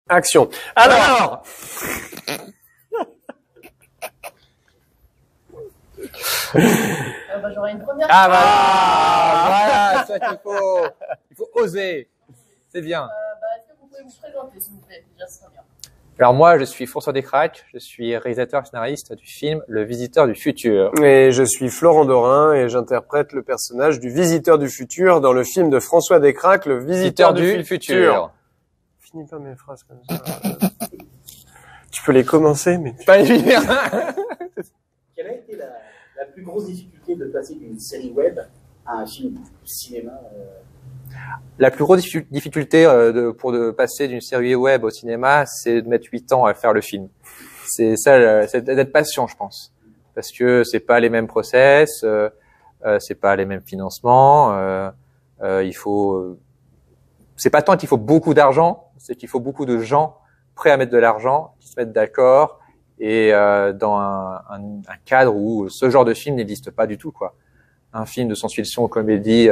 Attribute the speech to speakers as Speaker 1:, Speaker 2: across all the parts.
Speaker 1: Action. Alors
Speaker 2: J'aurais une première.
Speaker 3: Voilà, ça qu'il faut. Il faut oser. C'est bien.
Speaker 2: Est-ce que vous pouvez vous présenter, s'il vous plaît? Déjà, ce serait bien.
Speaker 3: Alors moi, je suis François Descraques, je suis réalisateur et scénariste du film Le Visiteur du Futur.
Speaker 1: Et je suis Florent Dorin et j'interprète le personnage du Visiteur du Futur dans le film de François Descraques, Le Visiteur du Futur. Finis pas mes phrases comme ça. Tu peux les commencer, mais...
Speaker 3: Pas évident.
Speaker 4: Quelle a été la plus grosse difficulté de passer d'une série web à un film cinéma
Speaker 3: La plus grosse difficulté pour passer d'une série web au cinéma, c'est de mettre 8 ans à faire le film. C'est ça, c'est d'être patient, je pense. Parce que c'est pas les mêmes process, c'est pas les mêmes financements, c'est pas tant qu'il faut beaucoup d'argent, c'est qu'il faut beaucoup de gens prêts à mettre de l'argent, qui se mettent d'accord, et dans un cadre où ce genre de film n'existe pas du tout, quoi. Un film de science-fiction ou comédie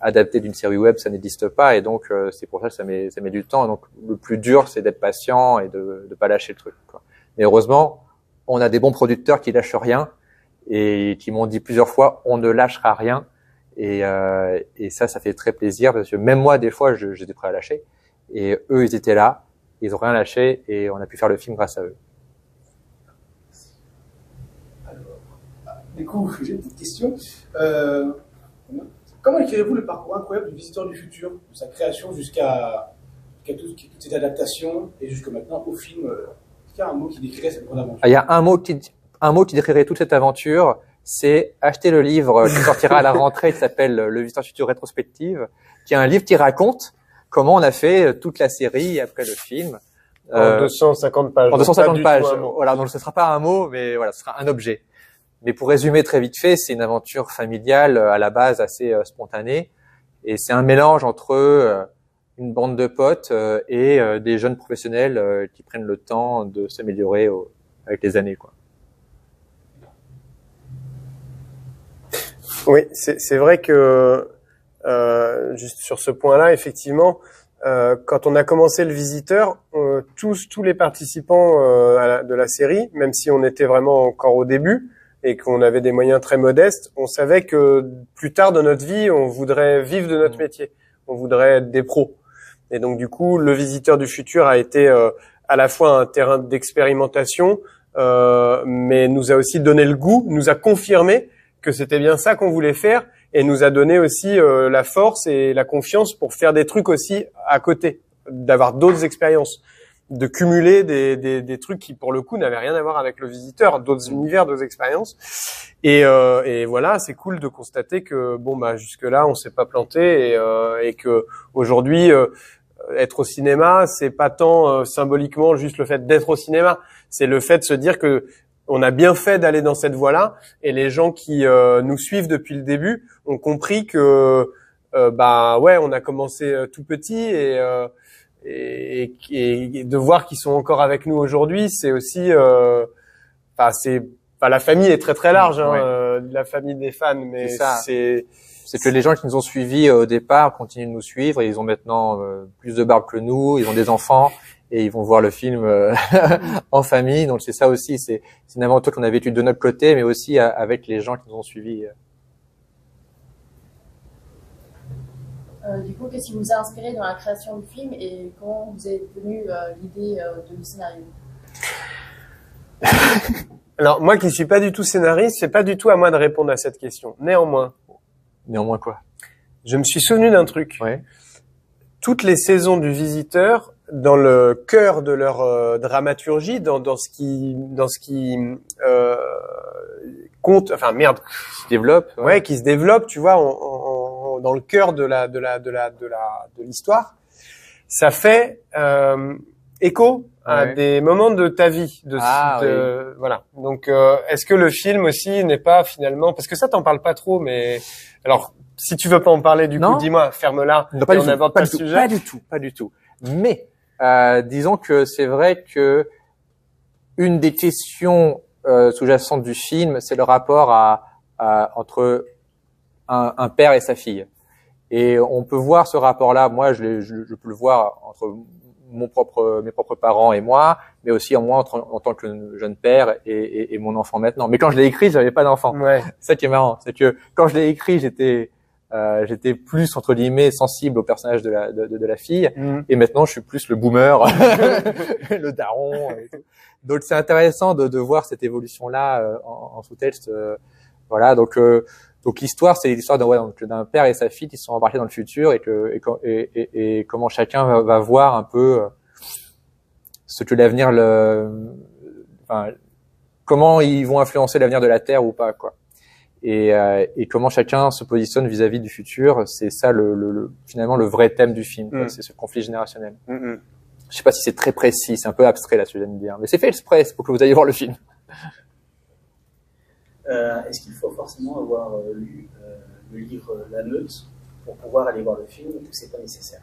Speaker 3: adapté d'une série web, ça n'existe pas, et donc c'est pour ça que ça met du temps. Donc le plus dur, c'est d'être patient et de pas lâcher le truc, quoi. Mais heureusement, on a des bons producteurs qui lâchent rien et qui m'ont dit plusieurs fois, on ne lâchera rien. Et ça fait très plaisir parce que même moi, des fois, j'étais prêt à lâcher. Et eux, ils étaient là, ils ont rien lâché et on a pu faire le film grâce à eux.
Speaker 5: Alors, du coup, j'ai une petite question. Comment écrivez-vous le parcours incroyable du Visiteur du Futur, de sa création jusqu'à toute cette adaptation et jusqu'à maintenant au film? Est-ce qu'il y a un mot qui décrirait cette grande aventure?
Speaker 3: Il y a un mot qui décrirait toute cette aventure, c'est acheter le livre qui sortira à la rentrée, qui s'appelle Le Visiteur du Futur rétrospective, qui est un livre qui raconte comment on a fait toute la série après le film.
Speaker 1: En 250 pages.
Speaker 3: En 250 pages.
Speaker 1: Voilà,
Speaker 3: Voilà, donc ce sera pas un mot, mais voilà, ce sera un objet. Mais pour résumer très vite fait, c'est une aventure familiale à la base assez spontanée, et c'est un mélange entre une bande de potes et des jeunes professionnels qui prennent le temps de s'améliorer avec les années, quoi.
Speaker 1: Oui, c'est vrai que juste sur ce point-là, effectivement, quand on a commencé le Visiteur, tous les participants de la série, même si on était vraiment encore au début et qu'on avait des moyens très modestes, on savait que plus tard dans notre vie, on voudrait vivre de notre métier, on voudrait être des pros. Et donc du coup, le Visiteur du Futur a été à la fois un terrain d'expérimentation, mais nous a aussi donné le goût, nous a confirmé que c'était bien ça qu'on voulait faire, et nous a donné aussi la force et la confiance pour faire des trucs aussi à côté, d'avoir d'autres expériences, de cumuler des trucs qui pour le coup n'avaient rien à voir avec le Visiteur, d'autres univers, d'autres expériences. Et voilà, c'est cool de constater que jusque là on s'est pas planté, et que aujourd'hui être au cinéma, c'est pas tant symboliquement juste le fait d'être au cinéma, c'est le fait de se dire que on a bien fait d'aller dans cette voie-là, et les gens qui nous suivent depuis le début ont compris que on a commencé tout petit, et de voir qu'ils sont encore avec nous aujourd'hui, c'est aussi la famille est très très large, hein, la famille des fans, mais
Speaker 3: c'est que les gens qui nous ont suivis au départ continuent de nous suivre, et ils ont maintenant plus de barbe que nous, ils ont des enfants, et ils vont voir le film en famille. Donc c'est ça aussi, c'est une aventure qu'on a vécue de notre côté, mais aussi avec les gens qui nous ont suivis.
Speaker 2: Du coup, qu'est-ce qui vous a inspiré dans la création du film et comment vous est venue l'idée de scénario?
Speaker 1: Alors moi qui suis pas du tout scénariste, c'est pas du tout à moi de répondre à cette question. Néanmoins
Speaker 3: Quoi?
Speaker 1: Je me suis souvenu d'un truc.
Speaker 3: Ouais.
Speaker 1: Toutes les saisons du Visiteur, dans le cœur de leur dramaturgie, dans ce qui compte,
Speaker 3: Qui se développe.
Speaker 1: ouais, qui se développe, tu vois, dans le cœur de l'histoire, ça fait écho à des moments de ta vie, voilà. Donc est-ce que le film aussi n'est pas finalement, parce que ça t'en parle pas trop, mais alors si tu veux pas en parler du coup, dis-moi, ferme-la, et on n'aborde pas le sujet.
Speaker 3: Pas du tout. Mais disons que c'est vrai que une des questions sous-jacentes du film, c'est le rapport entre un père et sa fille. Et on peut voir ce rapport-là. Moi, je peux le voir entre mes propres parents et moi, mais aussi en moi en tant que jeune père et mon enfant maintenant. Mais quand je l'ai écrit, j'avais pas d'enfant.
Speaker 1: Ouais.
Speaker 3: C'est ça qui est marrant, c'est que quand je l'ai écrit, j'étais plus entre guillemets sensible au personnage de la fille, et maintenant je suis plus le boomer, le daron. Et tout. Donc c'est intéressant de voir cette évolution là en sous-texte. Voilà, donc l'histoire, c'est l'histoire d'un père et sa fille qui sont embarqués dans le futur et comment chacun va voir un peu ce que l'avenir comment ils vont influencer l'avenir de la Terre ou pas, quoi. Et comment chacun se positionne vis-à-vis du futur. C'est ça finalement le vrai thème du film. C'est ce conflit générationnel. Je sais pas si c'est très précis, c'est un peu abstrait là, ce que je viens de dire, mais c'est fait exprès pour que vous ayez voir le film.
Speaker 4: Est-ce qu'il faut forcément avoir lu le livre La Meute pour pouvoir aller voir le film, ou c'est pas nécessaire?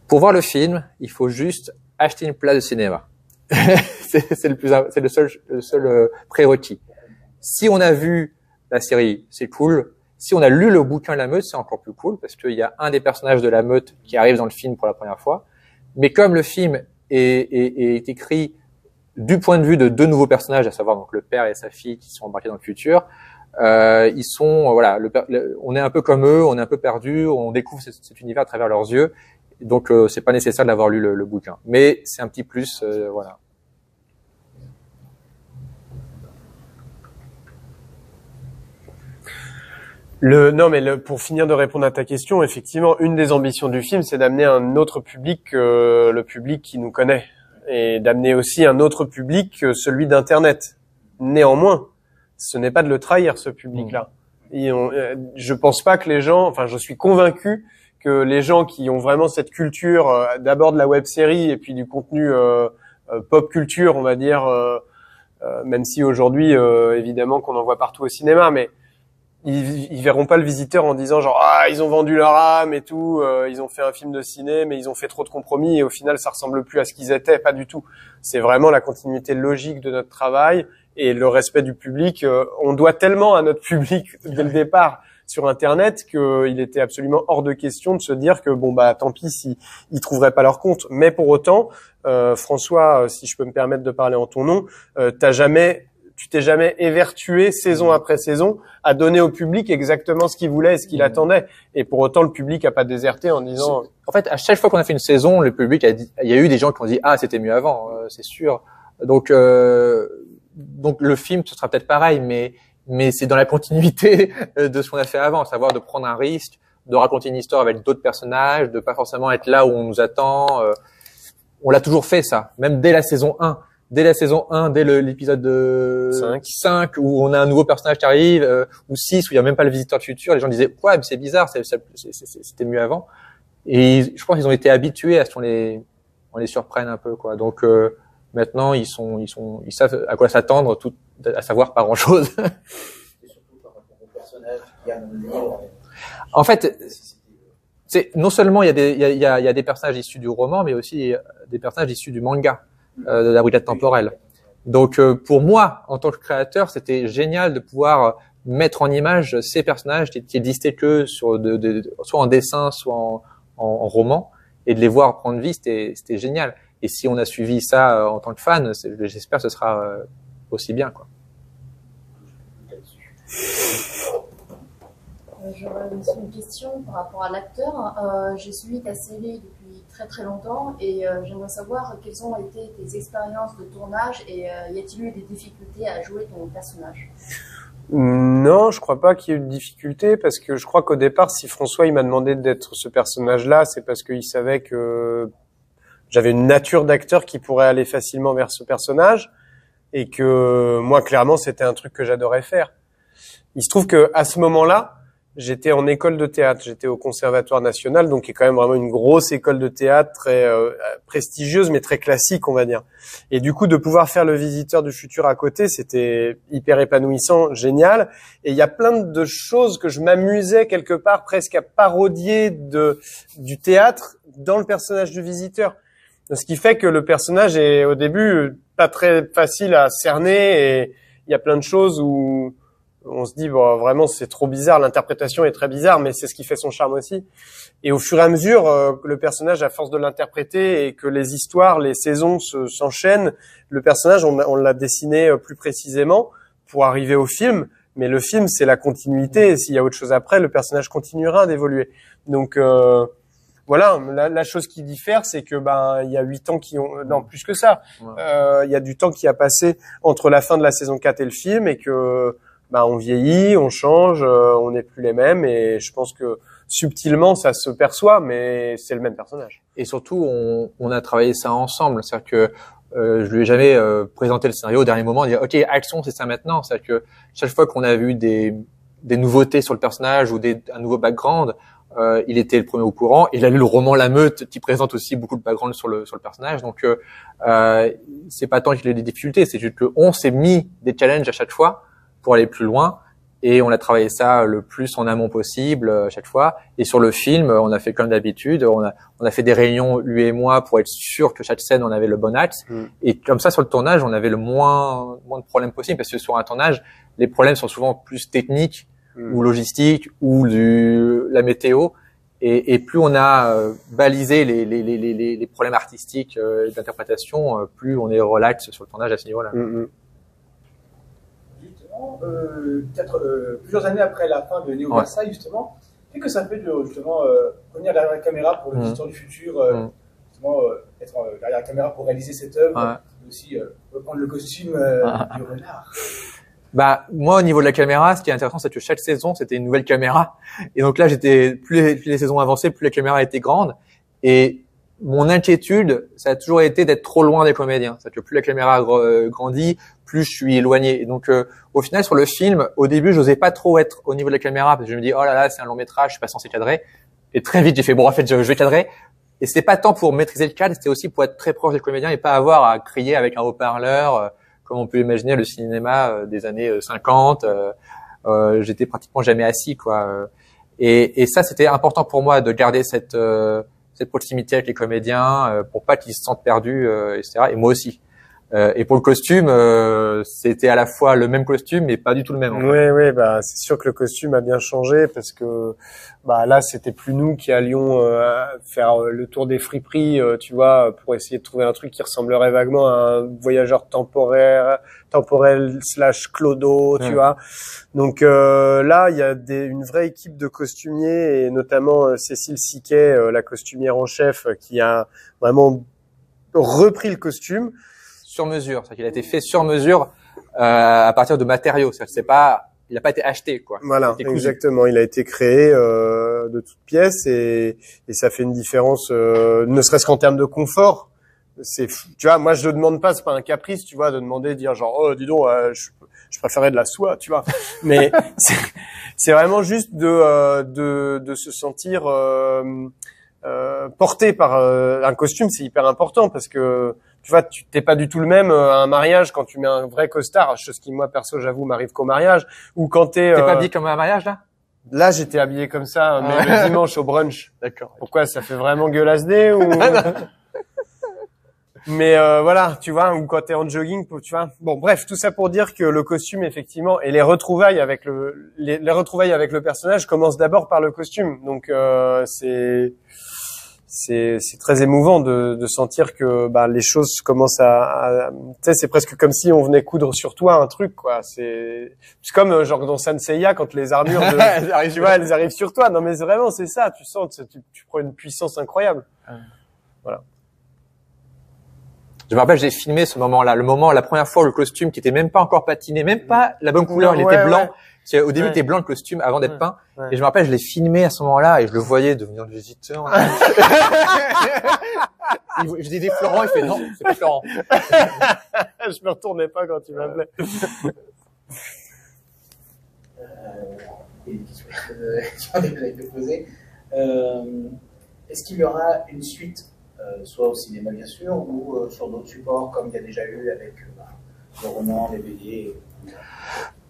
Speaker 3: Pour voir le film, il faut juste acheter une place de cinéma. c'est le seul prérequis. Si on a vu la série, c'est cool. Si on a lu le bouquin La Meute, c'est encore plus cool parce qu'il y a un des personnages de La Meute qui arrive dans le film pour la première fois. Mais comme le film est écrit du point de vue de deux nouveaux personnages, à savoir donc le père et sa fille qui sont embarqués dans le futur, ils sont on est un peu comme eux, on est un peu perdus, on découvre cet univers à travers leurs yeux. Donc c'est pas nécessaire d'avoir lu le bouquin, mais c'est un petit plus, voilà.
Speaker 1: Pour finir de répondre à ta question, effectivement, une des ambitions du film, c'est d'amener un autre public que le public qui nous connaît, et d'amener aussi un autre public que celui d'Internet. Néanmoins, ce n'est pas de le trahir, ce public-là. Je pense pas que les gens, je suis convaincu que les gens qui ont vraiment cette culture, d'abord de la web-série et puis du contenu pop culture, on va dire, même si aujourd'hui, évidemment, qu'on en voit partout au cinéma, mais ils verront pas le visiteur en disant genre ils ont vendu leur âme et tout, ils ont fait un film de ciné mais ils ont fait trop de compromis et au final ça ressemble plus à ce qu'ils étaient, pas du tout. C'est vraiment la continuité logique de notre travail et le respect du public. On doit tellement à notre public dès le départ sur Internet qu'il était absolument hors de question de se dire que tant pis s'ils trouveraient pas leur compte. Mais pour autant, François, si je peux me permettre de parler en ton nom, tu t'es jamais évertué saison après saison à donner au public exactement ce qu'il voulait et ce qu'il attendait. Et pour autant, le public a pas déserté en disant...
Speaker 3: En fait, à chaque fois qu'on a fait une saison, le public a dit, il y a eu des gens qui ont dit, c'était mieux avant, c'est sûr. Donc le film, ce sera peut-être pareil, mais c'est dans la continuité de ce qu'on a fait avant, à savoir de prendre un risque, de raconter une histoire avec d'autres personnages, de pas forcément être là où on nous attend. On l'a toujours fait, ça, même dès la saison 1. Dès la saison 1, dès l'épisode 5 où on a un nouveau personnage qui arrive, ou 6 où il y a même pas le visiteur de futur, les gens disaient mais c'est bizarre, c'était mieux avant. Et je pense qu'ils ont été habitués à ce qu'on les surprenne un peu, quoi. Donc maintenant ils savent à quoi s'attendre, à savoir pas grand chose.
Speaker 4: Et surtout par rapport au personnage qui a dans le livre.
Speaker 3: En fait, c'est non seulement il y a des personnages issus du roman, mais aussi des personnages issus du manga. De la brigade temporelle. Donc pour moi, en tant que créateur, c'était génial de pouvoir mettre en image ces personnages qui existaient que soit en dessin, soit en roman, et de les voir prendre vie, c'était génial. Et si on a suivi ça en tant que fan, j'espère que ce sera aussi bien, quoi.
Speaker 2: J'aurais aussi une question par rapport à l'acteur. J'ai suivi ta série depuis très très longtemps et j'aimerais savoir quelles ont été tes expériences de tournage et y a-t-il eu des difficultés à jouer ton personnage?
Speaker 1: Non, je crois pas qu'il y ait eu de difficultés parce que je crois qu'au départ, si François il m'a demandé d'être ce personnage-là, c'est parce qu'il savait que j'avais une nature d'acteur qui pourrait aller facilement vers ce personnage et que moi clairement c'était un truc que j'adorais faire. Il se trouve que à ce moment-là, j'étais en école de théâtre, j'étais au Conservatoire National, donc qui est quand même vraiment une grosse école de théâtre très prestigieuse, mais très classique, on va dire. Et du coup, de pouvoir faire le visiteur du futur à côté, c'était hyper épanouissant, génial. Et il y a plein de choses que je m'amusais quelque part presque à parodier du théâtre dans le personnage du visiteur. Ce qui fait que le personnage est au début pas très facile à cerner et il y a plein de choses où on se dit bon, vraiment c'est trop bizarre, l'interprétation est très bizarre, mais c'est ce qui fait son charme aussi. Et au fur et à mesure, le personnage, à force de l'interpréter et que les histoires, les saisons s'enchaînent, le personnage, on l'a dessiné plus précisément pour arriver au film. Mais le film, c'est la continuité. Et s'il y a autre chose après, le personnage continuera d'évoluer. Donc voilà, la chose qui diffère, c'est que il y a 8 ans non, plus que ça. Il y a du temps qui a passé entre la fin de la saison 4 et le film, et que on vieillit, on change, on n'est plus les mêmes. Et je pense que subtilement, ça se perçoit, mais c'est le même personnage.
Speaker 3: Et surtout, on a travaillé ça ensemble. C'est-à-dire que je lui ai jamais présenté le scénario au dernier moment, dire ok, action, c'est ça maintenant. C'est-à-dire que chaque fois qu'on a vu des nouveautés sur le personnage ou un nouveau background, il était le premier au courant. Il a lu le roman La Meute, qui présente aussi beaucoup de background sur le personnage. Donc c'est pas tant qu'il ait des difficultés, c'est juste qu'on s'est mis des challenges à chaque fois pour aller plus loin. Et on a travaillé ça le plus en amont possible à chaque fois. Et sur le film, on a fait comme d'habitude. On a fait des réunions, lui et moi, pour être sûr que chaque scène, on avait le bon axe. Et comme ça, sur le tournage, on avait le moins de problèmes possible. Parce que sur un tournage, les problèmes sont souvent plus techniques ou logistiques ou la météo. Et plus on a balisé les problèmes artistiques d'interprétation, plus on est relax sur le tournage à ce niveau-là.
Speaker 5: Plusieurs années après la fin de Néo Versailles, justement, qu'est-ce que ça fait de justement revenir derrière la caméra pour le Visiteur du futur, justement être derrière la caméra pour réaliser cette œuvre, mais aussi reprendre le costume du renard.
Speaker 3: Moi, au niveau de la caméra, ce qui est intéressant, c'est que chaque saison, c'était une nouvelle caméra. Et donc là, plus les saisons avançaient, plus la caméra était grande. Et mon inquiétude, ça a toujours été d'être trop loin des comédiens. C'est-à-dire que plus la caméra grandit, plus je suis éloigné. Et donc, au final, sur le film, au début, j'osais pas trop être au niveau de la caméra parce que je me dis, oh là là, c'est un long métrage, je suis pas censé cadrer. Et très vite, j'ai fait, bon, en fait, je vais cadrer. Et c'était pas tant pour maîtriser le cadre, c'était aussi pour être très proche des comédiens et pas avoir à crier avec un haut-parleur, comme on peut imaginer le cinéma des années 50. J'étais pratiquement jamais assis, quoi. Et ça, c'était important pour moi de garder cette proximité avec les comédiens pour pas qu'ils se sentent perdus, etc. Et moi aussi. Et pour le costume, c'était à la fois le même costume, mais pas du tout le même.
Speaker 1: Oui, c'est sûr que le costume a bien changé parce que là, c'était plus nous qui allions faire le tour des friperies, tu vois, pour essayer de trouver un truc qui ressemblerait vaguement à un voyageur temporel / clodo, tu vois. Donc là, il y a une vraie équipe de costumiers et notamment Cécile Siquet, la costumière en chef, qui a vraiment repris le costume.
Speaker 3: Sur mesure, c'est-à-dire qu'il a été fait sur mesure à partir de matériaux, c'est-à-dire il n'a pas été acheté, quoi.
Speaker 1: Voilà, exactement. Il a été créé de toutes pièces et ça fait une différence, ne serait-ce qu'en termes de confort. Tu vois, moi je demande pas, c'est pas un caprice, tu vois, de demander, dire genre oh dis donc, je préférais de la soie, tu vois. Mais c'est vraiment juste de se sentir porté par un costume, c'est hyper important parce que tu vois, t'es pas du tout le même à un mariage quand tu mets un vrai costard, chose qui moi perso j'avoue m'arrive qu'au mariage, ou quand t'es
Speaker 3: pas habillé comme un mariage là.
Speaker 1: Là j'étais habillé comme ça, mais le dimanche au brunch.
Speaker 3: D'accord.
Speaker 1: Pourquoi, ça fait vraiment gueulasse nez ou Mais voilà, tu vois, ou quand t'es en jogging, tu vois. Bon, bref, tout ça pour dire que le costume, effectivement, et les retrouvailles avec le personnage commencent d'abord par le costume. Donc c'est très émouvant de sentir que les choses commencent à tu sais, c'est presque comme si on venait coudre sur toi un truc, quoi. C'est comme genre dans Sanseiya quand les armures tu vois, elles arrivent sur toi. Non mais vraiment, c'est ça, tu sens tu prends une puissance incroyable. Voilà.
Speaker 3: Je me rappelle, j'ai filmé ce moment-là, la première fois où le costume qui était même pas encore patiné, même pas la bonne couleur, il était blanc. Ouais. Au début, il était blanc le costume avant d'être peint. Ouais. Et je me rappelle, je l'ai filmé à ce moment-là et je le voyais devenir le visiteur. Je disais Florent, il fait non, c'est pas Florent.
Speaker 1: Je me retournais pas quand tu m'appelais.
Speaker 4: Une question que j'avais posée. Est-ce qu'il y aura une suite, soit au cinéma bien sûr, ou sur d'autres supports comme il y a déjà eu avec le roman, les BD?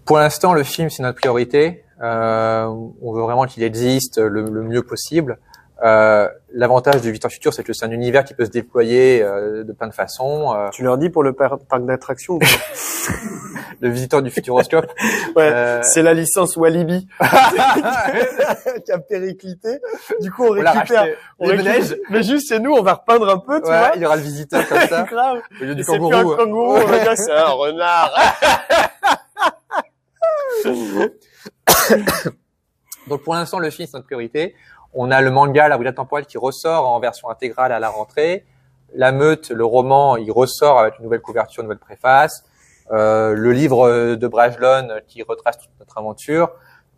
Speaker 3: Pour l'instant, le film, c'est notre priorité. On veut vraiment qu'il existe le mieux possible. L'avantage du Visiteur du futur, c'est que c'est un univers qui peut se déployer de plein de façons.
Speaker 1: Tu leur dis pour le parc d'attractions?
Speaker 3: le visiteur du futuroscope.
Speaker 1: Ouais, c'est la licence Walibi qui a périclité. Du coup, on récupère, mais juste chez nous, on va repeindre un peu, tu vois.
Speaker 3: Il y aura le visiteur comme ça.
Speaker 1: Grave.
Speaker 3: Au lieu du
Speaker 1: c'est plus un kangourou, on va dire que c'est un renard.
Speaker 3: Donc pour l'instant, le film c'est notre priorité. On a le manga, La Brigade Temporelle, qui ressort en version intégrale à la rentrée. La Meute, le roman, il ressort avec une nouvelle couverture, une nouvelle préface. Le livre de Brajlon qui retrace toute notre aventure.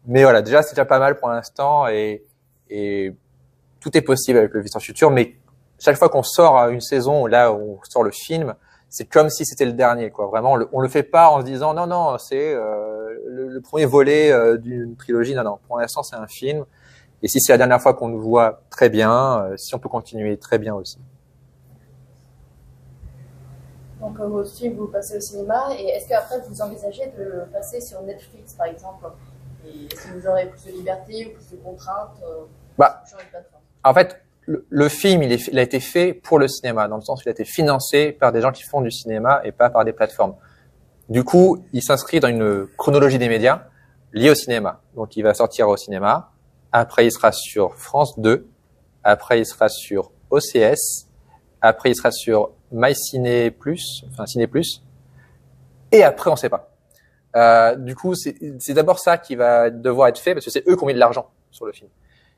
Speaker 3: Mais voilà, déjà c'est déjà pas mal pour l'instant et tout est possible avec le Visiteur Futur. Mais chaque fois qu'on sort une saison, là où on sort le film, c'est comme si c'était le dernier, quoi. Vraiment, on le fait pas en se disant non, c'est le premier volet d'une trilogie. Non, pour l'instant c'est un film. Et si c'est la dernière fois qu'on nous voit, très bien. Si on peut continuer, très bien aussi.
Speaker 2: Donc votre film, vous passez au cinéma, et est-ce qu'après vous envisagez de le passer sur Netflix par exemple? Et est-ce que vous aurez plus de liberté ou plus de contraintes sur une plateforme?
Speaker 3: En fait, le film, il a été fait pour le cinéma, dans le sens où il a été financé par des gens qui font du cinéma et pas par des plateformes. Du coup, il s'inscrit dans une chronologie des médias liée au cinéma. Donc il va sortir au cinéma, après il sera sur France 2, après il sera sur OCS, après il sera sur MyCiné+, enfin Ciné+, et après on sait pas. Du coup, c'est d'abord ça qui va devoir être fait, parce que c'est eux qui ont mis de l'argent sur le film.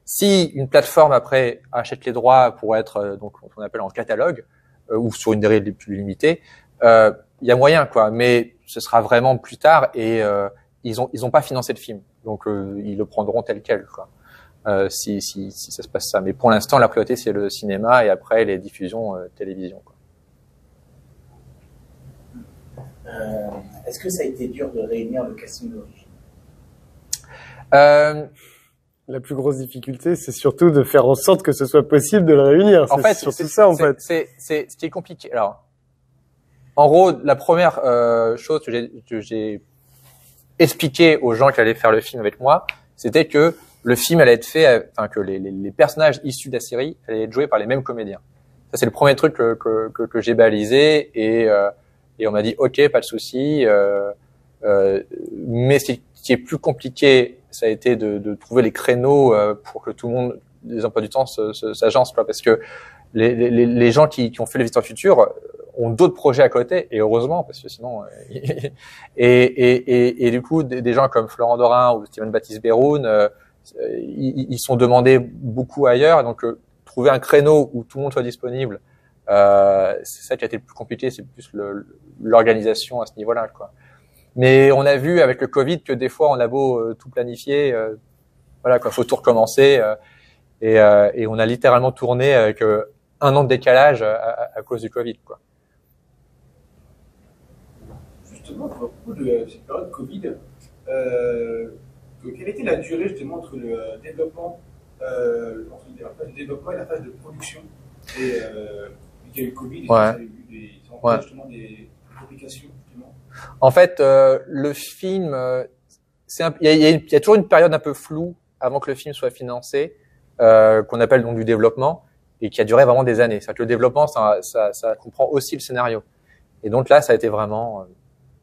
Speaker 3: Si une plateforme après achète les droits pour être donc on appelle en catalogue ou sur une durée plus limitée, il y a moyen quoi, mais ce sera vraiment plus tard et ils ont pas financé le film, donc ils le prendront tel quel quoi. Si ça se passe ça, mais pour l'instant la priorité c'est le cinéma et après les diffusions télévision quoi.
Speaker 4: Est-ce que ça a été dur de réunir le casting d'origine?
Speaker 1: La plus grosse difficulté, c'est surtout de faire en sorte que ce soit possible de le réunir.
Speaker 3: En fait,
Speaker 1: c'est ça, en fait.
Speaker 3: C'est ce qui est compliqué. Alors, en gros, la première chose que j'ai expliqué aux gens qui allaient faire le film avec moi, c'était que le film allait être fait, enfin que les personnages issus de la série allaient être joués par les mêmes comédiens. Ça, c'est le premier truc que j'ai balisé et on m'a dit ok, pas de souci. Mais ce qui est plus compliqué, ça a été de trouver les créneaux pour que tout le monde, les emplois du temps, s'agencent, parce que les gens qui ont fait le Visiteur Futur ont d'autres projets à côté, et heureusement, parce que sinon, et du coup, des gens comme Florent Dorin ou Steven Baptiste Beroun, ils sont demandés beaucoup ailleurs, donc trouver un créneau où tout le monde soit disponible, c'est ça qui a été le plus compliqué, c'est plus l'organisation à ce niveau-là, quoi. Mais on a vu avec le Covid que des fois on a beau tout planifier, voilà quoi, faut tout recommencer et on a littéralement tourné avec 1 an de décalage à cause du Covid quoi.
Speaker 5: Justement, à propos de cette période Covid, quelle était la durée justement entre le développement, la phase de développement et la phase de production? Et il y a eu le Covid, ça a eu justement des complications.
Speaker 3: En fait, le film, il y a toujours une période un peu floue avant que le film soit financé, qu'on appelle donc du développement, et qui a duré vraiment des années. C'est-à-dire que le développement, ça comprend aussi le scénario. Et donc là, ça a été vraiment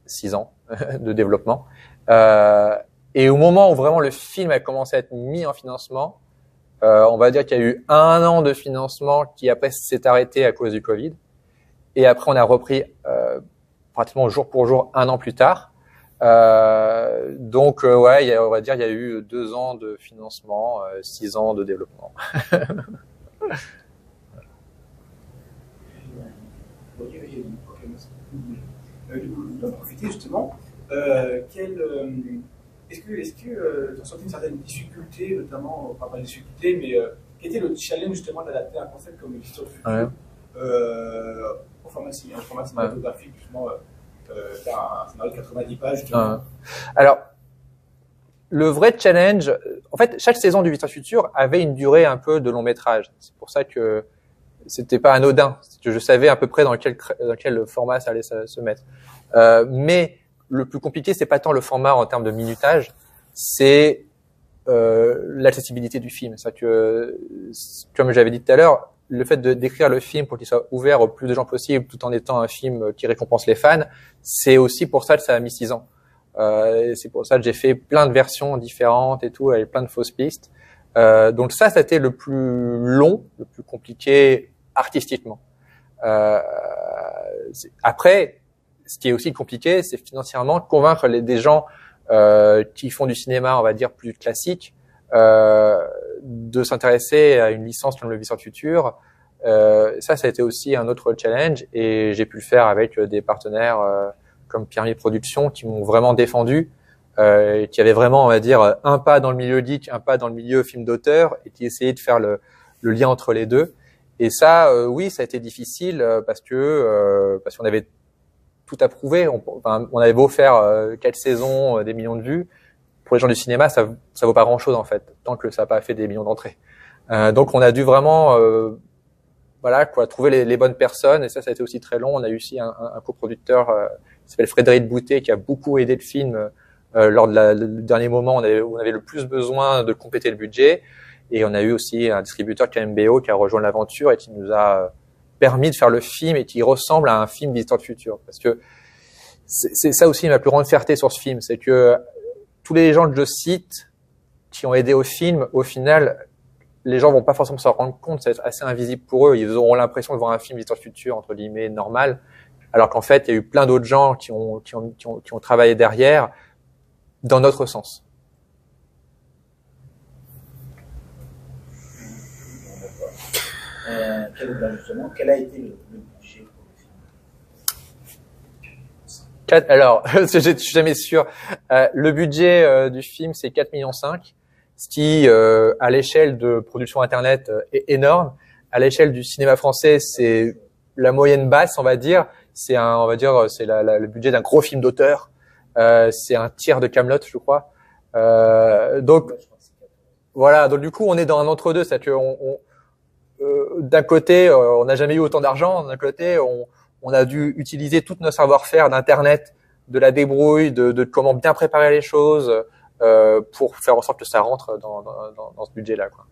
Speaker 3: 6 ans de développement. Et au moment où vraiment le film a commencé à être mis en financement, on va dire qu'il y a eu 1 an de financement qui après s'est arrêté à cause du Covid. Et après, on a repris pratiquement jour pour jour 1 an plus tard. Donc ouais, on va dire il y a eu 2 ans de financement, 6 ans de développement.
Speaker 5: Du coup, je dois profiter justement. Est-ce que tu as senti une certaine difficulté, notamment, enfin pas de difficulté, mais quel était le challenge justement d'adapter un concept comme le Visiteur du Futur au format cinématographique, justement, un scénario de 90 pages.
Speaker 3: Alors, le vrai challenge, en fait, chaque saison du Visiteur Futur avait une durée un peu de long métrage. C'est pour ça que c'était pas anodin, c'est que je savais à peu près dans quel format ça allait se mettre. Mais le plus compliqué, c'est pas tant le format en termes de minutage, c'est l'accessibilité du film. C'est que, comme j'avais dit tout à l'heure, le fait d'écrire le film pour qu'il soit ouvert au plus de gens possible, tout en étant un film qui récompense les fans, c'est aussi pour ça que ça a mis 6 ans. C'est pour ça que j'ai fait plein de versions différentes et tout, avec plein de fausses pistes. Donc ça a été le plus long, le plus compliqué artistiquement. Après, ce qui est aussi compliqué, c'est financièrement convaincre des gens qui font du cinéma, on va dire, plus classique, de s'intéresser à une licence comme le Visiteur du Futur. Ça a été aussi un autre challenge, et j'ai pu le faire avec des partenaires comme Pierre Productions qui m'ont vraiment défendu, qui avaient vraiment, on va dire, un pas dans le milieu geek, un pas dans le milieu film d'auteur, et qui essayaient de faire le lien entre les deux. Et ça, oui, ça a été difficile parce qu'on avait tout approuvé. On avait beau faire 4 saisons, des millions de vues. Pour les gens du cinéma, ça vaut pas grand-chose en fait, tant que ça n'a pas fait des millions d'entrées. Donc on a dû vraiment, voilà quoi, trouver les bonnes personnes. Et ça a été aussi très long. On a eu aussi un coproducteur qui s'appelle Frédéric Boutet, qui a beaucoup aidé le film lors de du dernier moment. On avait le plus besoin de compléter le budget. Et on a eu aussi un distributeur KMBO qui a rejoint l'aventure et qui nous a permis de faire le film et qui ressemble à un film Visiteur du Futur. Parce que c'est ça aussi ma plus grande fierté sur ce film, c'est que tous les gens que je cite qui ont aidé au film, au final, les gens vont pas forcément s'en rendre compte, c'est assez invisible pour eux. Ils auront l'impression de voir un film Visiteur du Futur, entre guillemets, normal. Alors qu'en fait, il y a eu plein d'autres gens qui ont travaillé derrière dans notre sens.
Speaker 4: Quel a été le budget pour le film?
Speaker 3: Alors, je suis jamais sûr. Le budget du film, c'est 4,5 millions, ce qui, à l'échelle de production internet, est énorme. À l'échelle du cinéma français, c'est la moyenne basse, on va dire. C'est le budget d'un gros film d'auteur. C'est un tiers de Kaamelott, je crois. Donc, voilà. Donc, du coup, on est dans un entre-deux. C'est-à-dire que d'un côté, on n'a jamais eu autant d'argent. D'un côté, on a dû utiliser tout notre savoir-faire d'Internet, de la débrouille, de comment bien préparer les choses pour faire en sorte que ça rentre dans ce budget-là, quoi.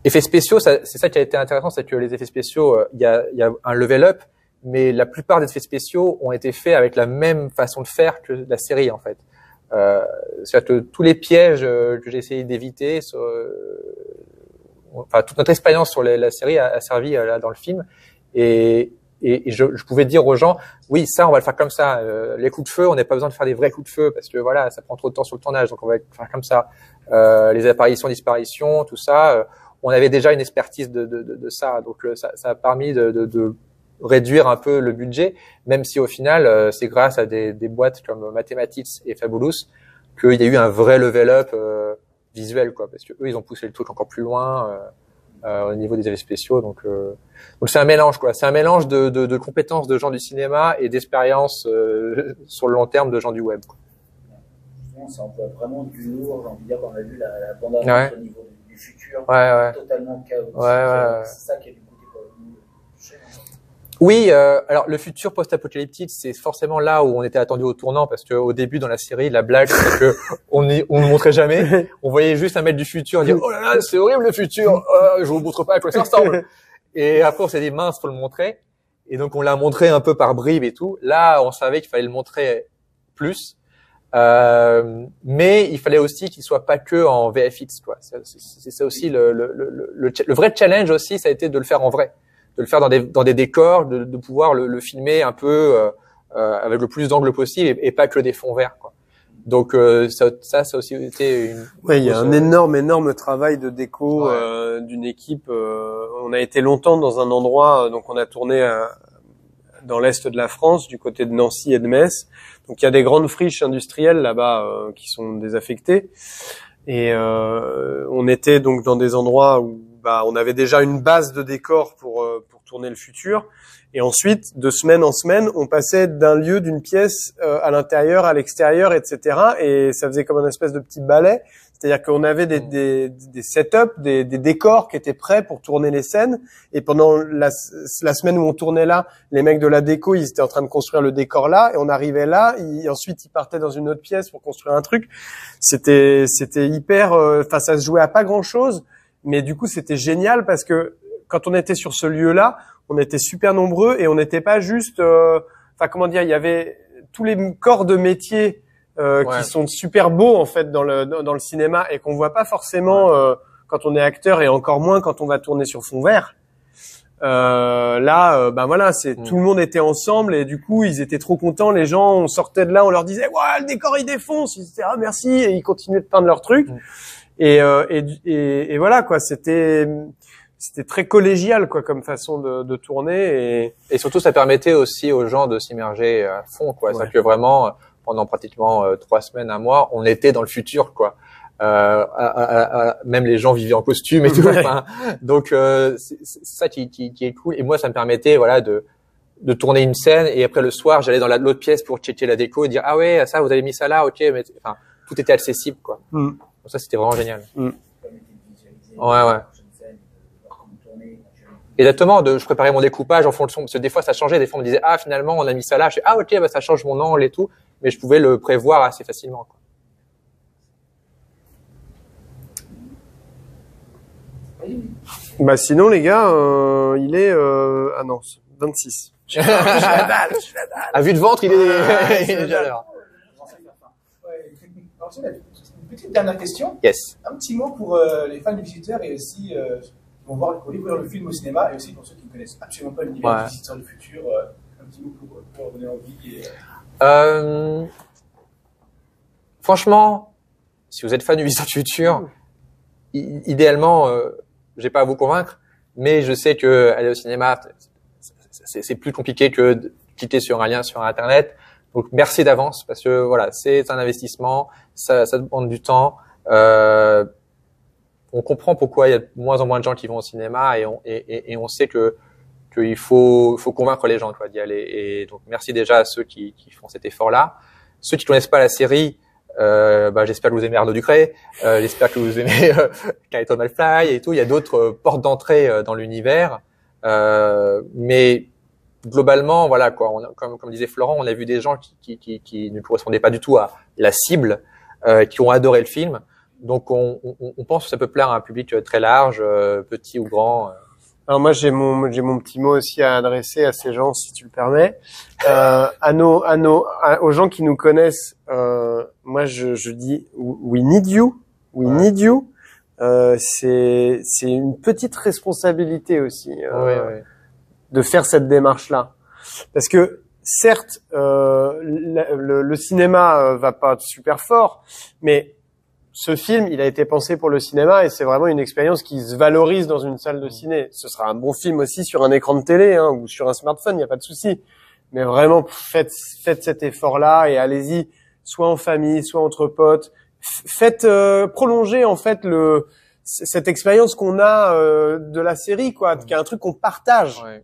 Speaker 3: Effets spéciaux, c'est ça qui a été intéressant, c'est que les effets spéciaux, il y a un level up, mais la plupart des effets spéciaux ont été faits avec la même façon de faire que la série, en fait. C'est-à-dire que tous les pièges que j'ai essayé d'éviter, toute notre expérience sur la série a servi là dans le film, et je pouvais dire aux gens, oui, ça on va le faire comme ça. Les coups de feu, on n'a pas besoin de faire des vrais coups de feu parce que voilà, ça prend trop de temps sur le tournage, donc on va faire comme ça. Les apparitions, disparitions, tout ça, on avait déjà une expertise de ça, donc ça a permis de réduire un peu le budget, même si au final c'est grâce à des boîtes comme Mathematics et Fabulous qu'il y a eu un vrai level up visuel, quoi, parce que eux ils ont poussé le truc encore plus loin au niveau des effets spéciaux, donc c'est un mélange, quoi. C'est un mélange de compétences de gens du cinéma et d'expériences sur le long terme de gens du web, quoi.
Speaker 4: Ça emploie vraiment du lourd, j'ai envie de dire, on a vu la bande-annonce au niveau du futur, totalement chaotique. C'est ça qui a du côté pour nous.
Speaker 3: Oui, alors le futur post-apocalyptique, c'est forcément là où on était attendu au tournant, parce que au début dans la série, la blague c'est que on ne montrait jamais, on voyait juste un mec du futur dire oh là là c'est horrible le futur, je vous montre pas à quoi ça ressemble. Et après on s'est dit mince faut le montrer, et donc on l'a montré un peu par bribes et tout. Là on savait qu'il fallait le montrer plus, mais il fallait aussi qu'il soit pas que en VFX, quoi. C'est ça aussi le vrai challenge aussi, ça a été de le faire en vrai, de le faire dans des décors, de pouvoir le filmer un peu avec le plus d'angles possible et pas que des fonds verts, quoi. Donc ça a aussi été une.
Speaker 1: Ouais, il y a un énorme travail de déco d'une équipe. On a été longtemps dans un endroit, donc on a tourné dans l'est de la France, du côté de Nancy et de Metz. Donc il y a des grandes friches industrielles là-bas qui sont désaffectées. Et on était donc dans des endroits où on avait déjà une base de décor pour tourner le futur. Et ensuite, de semaine en semaine, on passait d'un lieu, d'une pièce à l'intérieur, à l'extérieur, etc. Et ça faisait comme une espèce de petit ballet. C'est-à-dire qu'on avait des setups, des décors qui étaient prêts pour tourner les scènes. Et pendant la semaine où on tournait là, les mecs de la déco, ils étaient en train de construire le décor là. Et on arrivait là. Ensuite, ils partaient dans une autre pièce pour construire un truc. C'était hyper... ça se jouait à pas grand-chose. mais du coup c'était génial parce que quand on était sur ce lieu-là, on était super nombreux et on n'était pas juste, enfin comment dire, il y avait tous les corps de métier qui sont super beaux en fait dans le cinéma et qu'on voit pas forcément quand on est acteur et encore moins quand on va tourner sur fond vert. Là, ben voilà, tout le monde était ensemble et du coup ils étaient trop contents. Les gens, on sortait de là, on leur disait ouais le décor il défonce, ils disaient ah merci et ils continuaient de peindre leur truc. Et voilà quoi, c'était très collégial quoi comme façon de tourner et
Speaker 3: surtout ça permettait aussi aux gens de s'immerger à fond quoi. C'est-à-dire que vraiment pendant pratiquement 3 semaines, un mois, on était dans le futur quoi. Même les gens vivaient en costume et tout. Enfin, donc c'est ça qui est cool. Et moi, ça me permettait voilà de tourner une scène et après le soir, j'allais dans l'autre pièce pour checker la déco et dire ah ouais ça vous avez mis ça là, ok. Mais enfin tout était accessible quoi. Donc ça c'était vraiment génial. Ouais. Exactement. Je préparais mon découpage en fonction parce que des fois ça changeait. Des fois on me disait ah finalement on a mis ça là. Je fais ah ok bah ça change mon angle et tout. Mais je pouvais le prévoir assez facilement quoi.
Speaker 1: Bah sinon les gars, il est ah non 26. Je suis la dalle.
Speaker 3: À vue de ventre, il est déjà à l'heure.
Speaker 5: Une petite dernière question.
Speaker 3: Yes.
Speaker 5: Un petit mot pour les fans de Visiteurs et aussi qui vont voir le film au cinéma et aussi pour ceux qui ne connaissent absolument pas l'univers de Visiteurs du futur. Un petit mot pour donner envie.
Speaker 3: Franchement, si vous êtes fan du Visiteurs du futur, idéalement, j'ai pas à vous convaincre, mais je sais que aller au cinéma, c'est plus compliqué que de cliquer sur un lien sur Internet. Donc merci d'avance parce que voilà, c'est un investissement, ça demande du temps. On comprend pourquoi il y a de moins en moins de gens qui vont au cinéma et on sait que qu'il faut convaincre les gens quoi d'y aller. Et donc merci déjà à ceux qui font cet effort-là. Ceux qui connaissent pas la série, j'espère que vous aimez Arnaud Ducré, j'espère que vous aimez Carlton Malfly et tout. Il y a d'autres portes d'entrée dans l'univers, mais globalement, voilà quoi. Comme disait Florent, on a vu des gens qui ne correspondaient pas du tout à la cible, qui ont adoré le film. Donc on pense que ça peut plaire à un public très large, petit ou grand.
Speaker 1: Alors moi j'ai mon petit mot aussi à adresser à ces gens si tu le permets. Aux gens qui nous connaissent, moi je dis we need you, need you. C'est une petite responsabilité aussi de faire cette démarche là, parce que certes le cinéma va pas super fort, mais ce film, il a été pensé pour le cinéma et c'est vraiment une expérience qui se valorise dans une salle de ciné. Ce sera un bon film aussi sur un écran de télé ou sur un smartphone, il n'y a pas de souci. Mais vraiment, faites cet effort-là et allez-y, soit en famille, soit entre potes. Faites prolonger en fait cette expérience qu'on a de la série, quoi, qui est un truc qu'on partage. Ouais.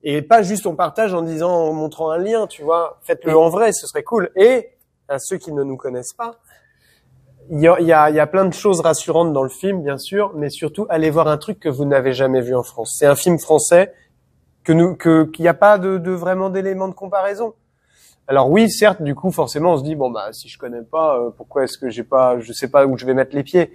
Speaker 1: Et pas juste on partage en montrant un lien, tu vois. Faites-le en vrai, ce serait cool. Et à ceux qui ne nous connaissent pas, il y a plein de choses rassurantes dans le film, bien sûr, mais surtout, allez voir un truc que vous n'avez jamais vu en France. C'est un film français qu'il n'y a pas de vraiment d'éléments de comparaison. Alors oui, certes, du coup, forcément, on se dit, bon, bah, si je connais pas, pourquoi est-ce que je sais pas où je vais mettre les pieds.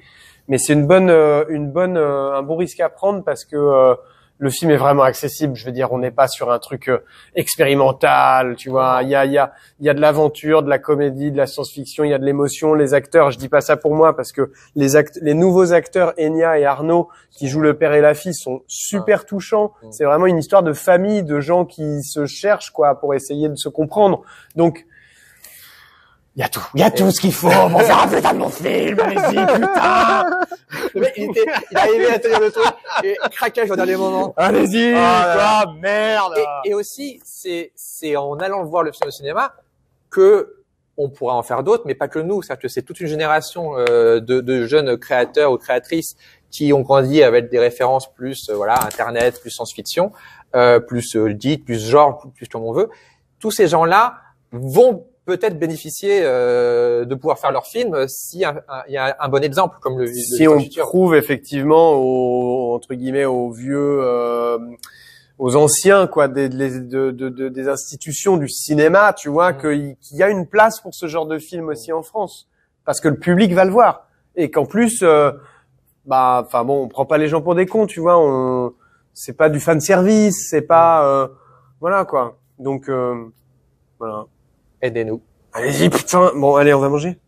Speaker 1: Mais c'est un bon risque à prendre parce que, le film est vraiment accessible. Je veux dire, on n'est pas sur un truc expérimental, tu vois. Il y a de l'aventure, de la comédie, de la science-fiction, il y a de l'émotion. Les acteurs, je dis pas ça pour moi parce que les nouveaux acteurs, Enya et Arnaud, qui jouent le père et la fille, sont super touchants. C'est vraiment une histoire de famille, de gens qui se cherchent, quoi, pour essayer de se comprendre. Donc, il y a tout ce qu'il faut pour faire un putain de bon film, allez-y, putain!
Speaker 3: Le mec, il arrivait à tenir le truc, et craquage au dernier moment.
Speaker 1: Allez-y, merde!
Speaker 3: Et aussi, c'est en allant voir le film au cinéma que on pourra en faire d'autres, mais pas que nous. C'est-à-dire que c'est toute une génération, de jeunes créateurs ou créatrices qui ont grandi avec des références plus, Internet, plus science-fiction, plus geek, plus genre, plus comme on veut. Tous ces gens-là vont peut-être bénéficier de pouvoir faire leur film si il y a un bon exemple comme le
Speaker 1: si on trouve effectivement entre guillemets aux vieux aux anciens quoi des institutions du cinéma, tu vois, qu'il y a une place pour ce genre de film aussi en France parce que le public va le voir et qu'en plus bah, enfin bon, on prend pas les gens pour des cons, tu vois. C'est pas du fan service, c'est pas, voilà quoi. Donc voilà.
Speaker 3: Aidez-nous.
Speaker 1: Allez-y, putain. Bon, allez, on va manger.